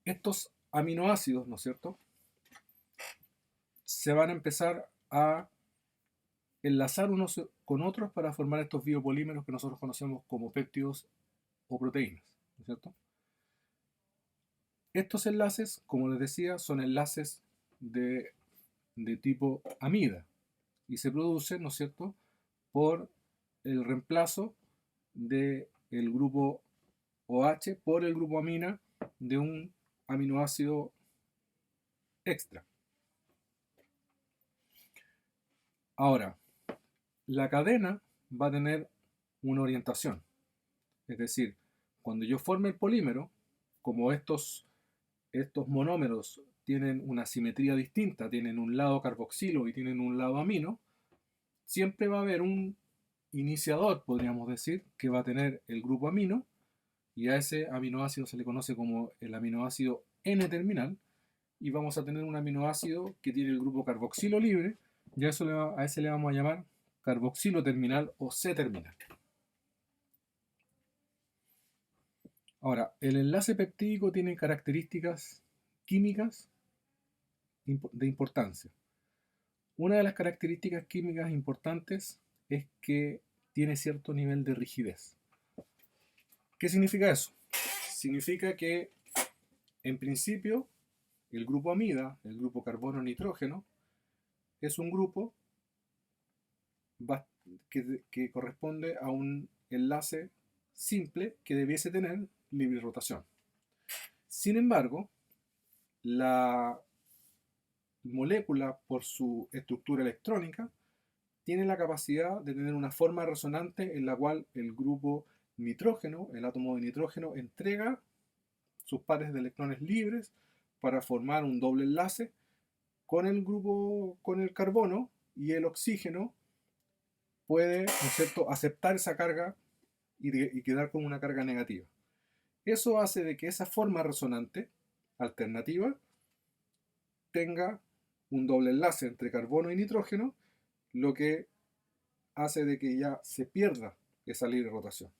estos aminoácidos, ¿no es cierto?, se van a empezar a enlazar unos con otros para formar estos biopolímeros que nosotros conocemos como péptidos o proteínas, ¿no es cierto? Estos enlaces, como les decía, son enlaces de, de tipo amida y se producen, ¿no es cierto?, por el reemplazo del grupo OH por el grupo amina de un aminoácido extra. Ahora, la cadena va a tener una orientación. Es decir, cuando yo forme el polímero, como estos monómeros tienen una simetría distinta, tienen un lado carboxilo y tienen un lado amino, siempre va a haber un iniciador, podríamos decir, que va a tener el grupo amino, y a ese aminoácido se le conoce como el aminoácido N-terminal, y vamos a tener un aminoácido que tiene el grupo carboxilo libre, y a ese le vamos a llamar carboxilo terminal o C-terminal. Ahora, el enlace peptídico tiene características químicas de importancia. Una de las características químicas importantes es que tiene cierto nivel de rigidez. ¿Qué significa eso? Significa que, en principio, el grupo amida, el grupo carbono-nitrógeno, es un grupo que corresponde a un enlace simple que debiese tener libre rotación. Sin embargo, la molécula, por su estructura electrónica, tiene la capacidad de tener una forma resonante en la cual el grupo nitrógeno, el átomo de nitrógeno, entrega sus pares de electrones libres para formar un doble enlace con el grupo, con el carbono, y el oxígeno puede, ¿no es cierto?, aceptar esa carga y quedar con una carga negativa. Eso hace de que esa forma resonante alternativa tenga un doble enlace entre carbono y nitrógeno, lo que hace de que ya se pierda esa libre rotación.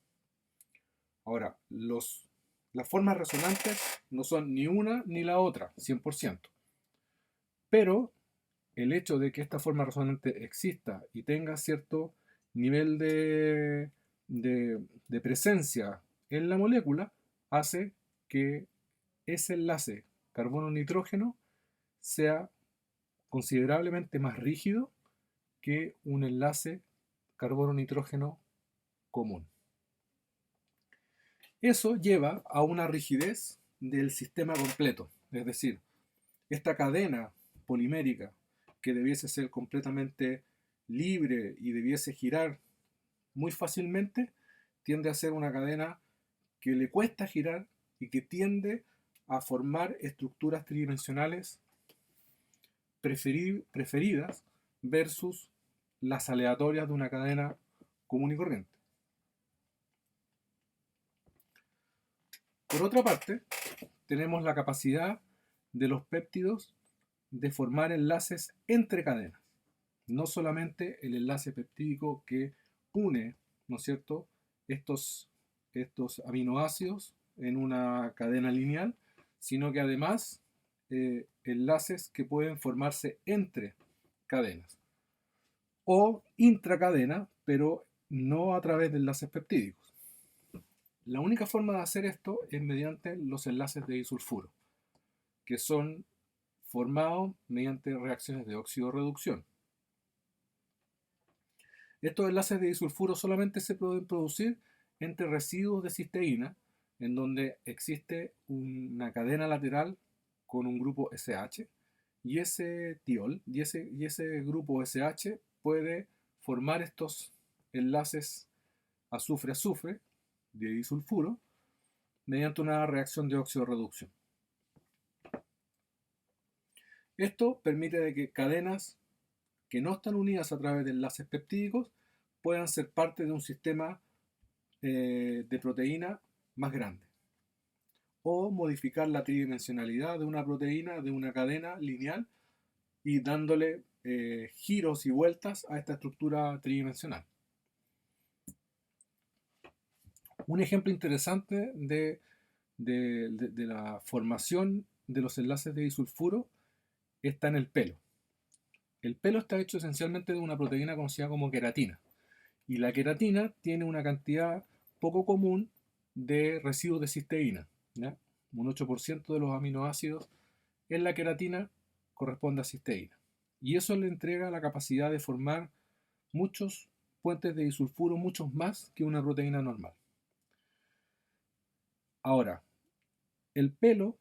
Ahora, las formas resonantes no son ni una ni la otra, 100%. Pero el hecho de que esta forma resonante exista y tenga cierto nivel de presencia en la molécula hace que ese enlace carbono-nitrógeno sea considerablemente más rígido que un enlace carbono-nitrógeno común. Eso lleva a una rigidez del sistema completo, es decir, esta cadena polimérica que debiese ser completamente libre y debiese girar muy fácilmente, tiende a ser una cadena que le cuesta girar y que tiende a formar estructuras tridimensionales preferidas versus las aleatorias de una cadena común y corriente. Por otra parte, tenemos la capacidad de los péptidos de formar enlaces entre cadenas. No solamente el enlace peptídico que une, ¿no es cierto?, estos aminoácidos en una cadena lineal, sino que además enlaces que pueden formarse entre cadenas o intracadena, pero no a través de enlaces peptídicos. La única forma de hacer esto es mediante los enlaces de disulfuro, que son formados mediante reacciones de óxido-reducción. Estos enlaces de disulfuro solamente se pueden producir entre residuos de cisteína, en donde existe una cadena lateral con un grupo SH, y ese tiol, y ese grupo SH puede formar estos enlaces azufre-azufre de disulfuro mediante una reacción de óxido-reducción. Esto permite de que cadenas que no están unidas a través de enlaces peptídicos puedan ser parte de un sistema de proteína más grande, o modificar la tridimensionalidad de una proteína, de una cadena lineal, y dándole giros y vueltas a esta estructura tridimensional. Un ejemplo interesante de de la formación de los enlaces de disulfuro está en el pelo. El pelo está hecho esencialmente de una proteína conocida como queratina. Y la queratina tiene una cantidad poco común de residuos de cisteína, ¿ya? Un 8% de los aminoácidos en la queratina corresponde a cisteína. Y eso le entrega la capacidad de formar muchos puentes de disulfuro, muchos más que una proteína normal. Ahora, el pelo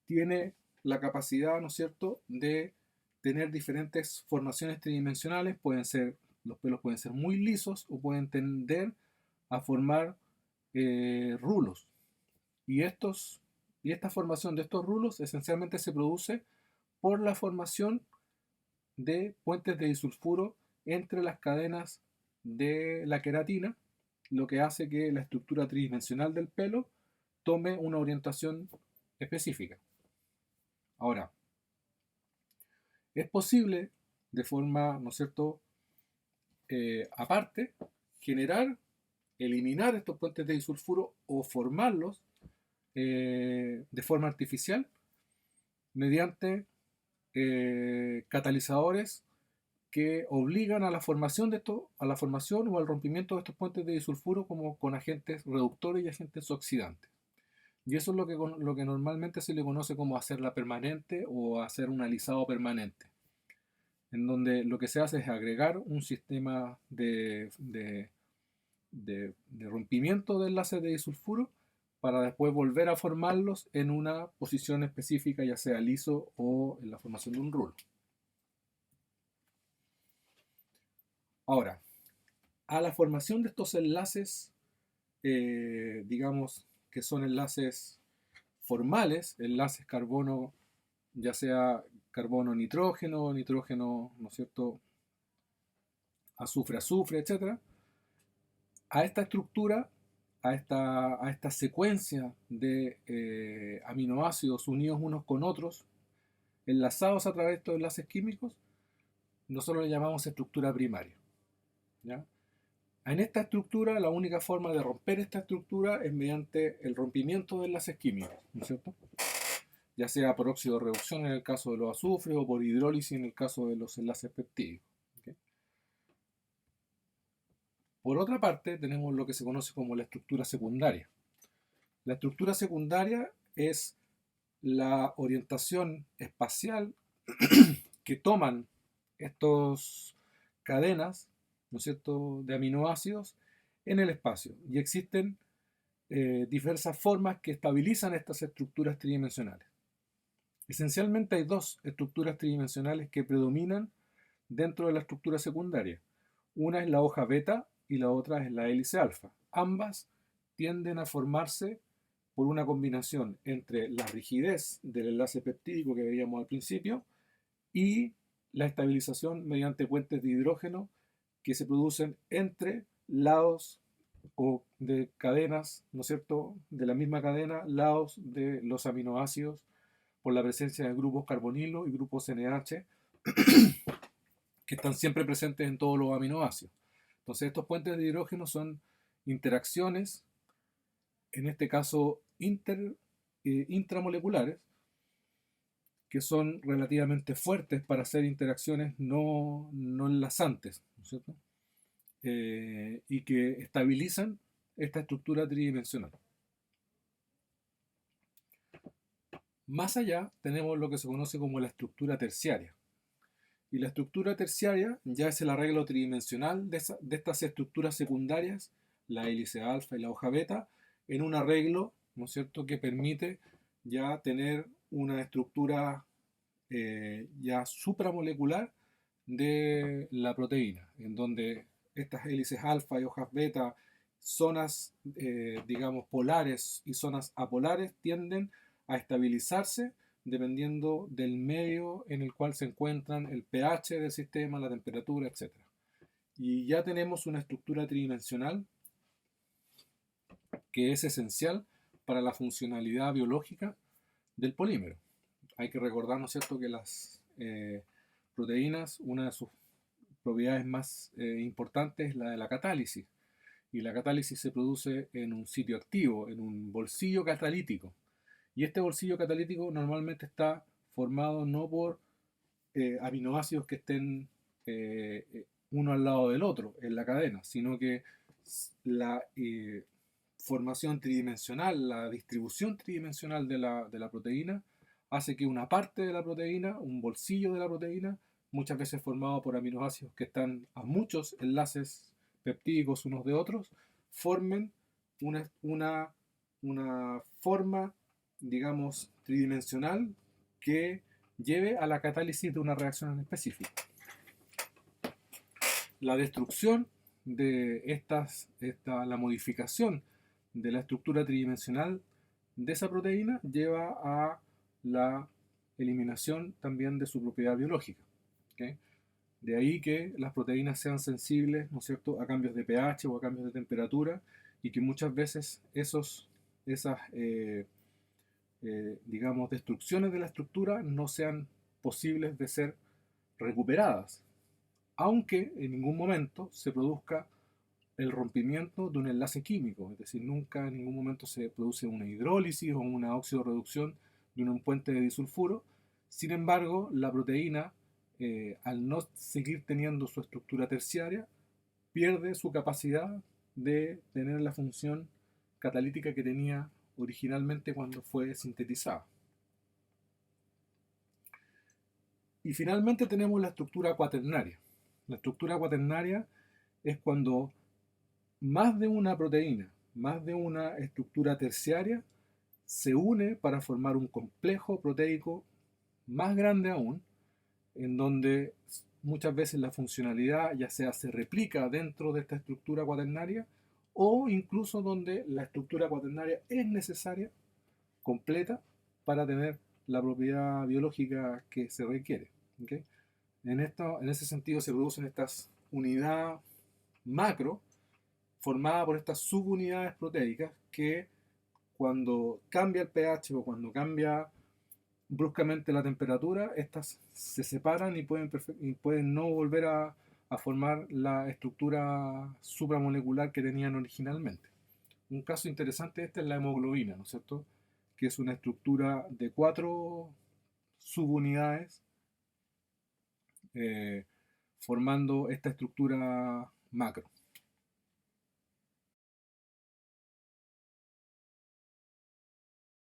tiene la capacidad, ¿no es cierto?, de tener diferentes formaciones tridimensionales. Los pelos pueden ser muy lisos o pueden tender a formar rulos. Y esta formación de estos rulos esencialmente se produce por la formación de puentes de disulfuro entre las cadenas de la queratina, lo que hace que la estructura tridimensional del pelo tome una orientación específica. Ahora, es posible de forma, ¿no es cierto?, aparte, eliminar estos puentes de disulfuro o formarlos de forma artificial mediante catalizadores que obligan a la formación a la formación o al rompimiento de estos puentes de disulfuro como con agentes reductores y agentes oxidantes. Y eso es lo que normalmente se le conoce como hacerla permanente o hacer un alisado permanente, en donde lo que se hace es agregar un sistema de rompimiento de enlaces de disulfuro para después volver a formarlos en una posición específica, ya sea liso o en la formación de un rulo. Ahora, a la formación de estos enlaces, digamos que son enlaces formales, enlaces carbono, ya sea carbono nitrógeno, nitrógeno, ¿no es cierto?, azufre, azufre, etc. A esta estructura, a esta secuencia de aminoácidos unidos unos con otros, enlazados a través de estos enlaces químicos, nosotros le llamamos estructura primaria, ¿ya? En esta estructura, la única forma de romper esta estructura es mediante el rompimiento de enlaces químicos, ¿no es cierto?, ya sea por óxido de reducción en el caso de los azufres o por hidrólisis en el caso de los enlaces peptídicos. ¿Okay? Por otra parte, tenemos lo que se conoce como la estructura secundaria. La estructura secundaria es la orientación espacial que toman estas cadenas, ¿no es cierto?, de aminoácidos en el espacio. Y existen diversas formas que estabilizan estas estructuras tridimensionales. Esencialmente hay dos estructuras tridimensionales que predominan dentro de la estructura secundaria. Una es la hoja beta y la otra es la hélice alfa. Ambas tienden a formarse por una combinación entre la rigidez del enlace peptídico que veíamos al principio y la estabilización mediante puentes de hidrógeno que se producen entre lados o de cadenas, ¿no es cierto?, de la misma cadena, lados de los aminoácidos por la presencia de grupos carbonilo y grupos NH que están siempre presentes en todos los aminoácidos. Entonces estos puentes de hidrógeno son interacciones, en este caso intramoleculares, que son relativamente fuertes para hacer interacciones no enlazantes, ¿no es cierto?, y que estabilizan esta estructura tridimensional. Más allá tenemos lo que se conoce como la estructura terciaria. Y la estructura terciaria ya es el arreglo tridimensional de estas estructuras secundarias, la hélice alfa y la hoja beta, en un arreglo, ¿no es cierto?, que permite ya tener una estructura ya supramolecular de la proteína, en donde estas hélices alfa y hojas beta, zonas, digamos, polares y zonas apolares, tienden a estabilizarse dependiendo del medio en el cual se encuentran, el pH del sistema, la temperatura, etc. Y ya tenemos una estructura tridimensional que es esencial para la funcionalidad biológica del polímero. Hay que recordar, ¿no es cierto?, que las proteínas, una de sus propiedades más importantes es la de la catálisis. y la catálisis se produce en un sitio activo, en un bolsillo catalítico. Y este bolsillo catalítico normalmente está formado no por aminoácidos que estén uno al lado del otro en la cadena, sino que la formación tridimensional, la distribución tridimensional de la proteína, hace que una parte de la proteína, un bolsillo de la proteína, muchas veces formado por aminoácidos que están a muchos enlaces peptídicos unos de otros, formen una forma, digamos, tridimensional que lleve a la catálisis de una reacción en específico. La destrucción de la modificación de la estructura tridimensional de esa proteína lleva a la eliminación también de su propiedad biológica. ¿Okay? De ahí que las proteínas sean sensibles, ¿no es cierto?, a cambios de pH o a cambios de temperatura, y que muchas veces esas digamos, destrucciones de la estructura no sean posibles de ser recuperadas, aunque en ningún momento se produzca el rompimiento de un enlace químico, es decir, nunca en ningún momento se produce una hidrólisis o una oxidorreducción de un puente de disulfuro. Sin embargo, la proteína, al no seguir teniendo su estructura terciaria, pierde su capacidad de tener la función catalítica que tenía originalmente cuando fue sintetizada. Y finalmente tenemos la estructura cuaternaria. La estructura cuaternaria es cuando más de una proteína, más de una estructura terciaria, se une para formar un complejo proteico más grande aún, en donde muchas veces la funcionalidad ya sea se replica dentro de esta estructura cuaternaria, o incluso donde la estructura cuaternaria es necesaria, completa, para tener la propiedad biológica que se requiere. ¿Okay? En ese sentido se producen estas unidades macro formadas por estas subunidades proteicas que, cuando cambia el pH o cuando cambia bruscamente la temperatura, estas se separan y pueden no volver a formar la estructura supramolecular que tenían originalmente. Un caso interesante es la hemoglobina, ¿no es cierto?, que es una estructura de 4 subunidades formando esta estructura macro.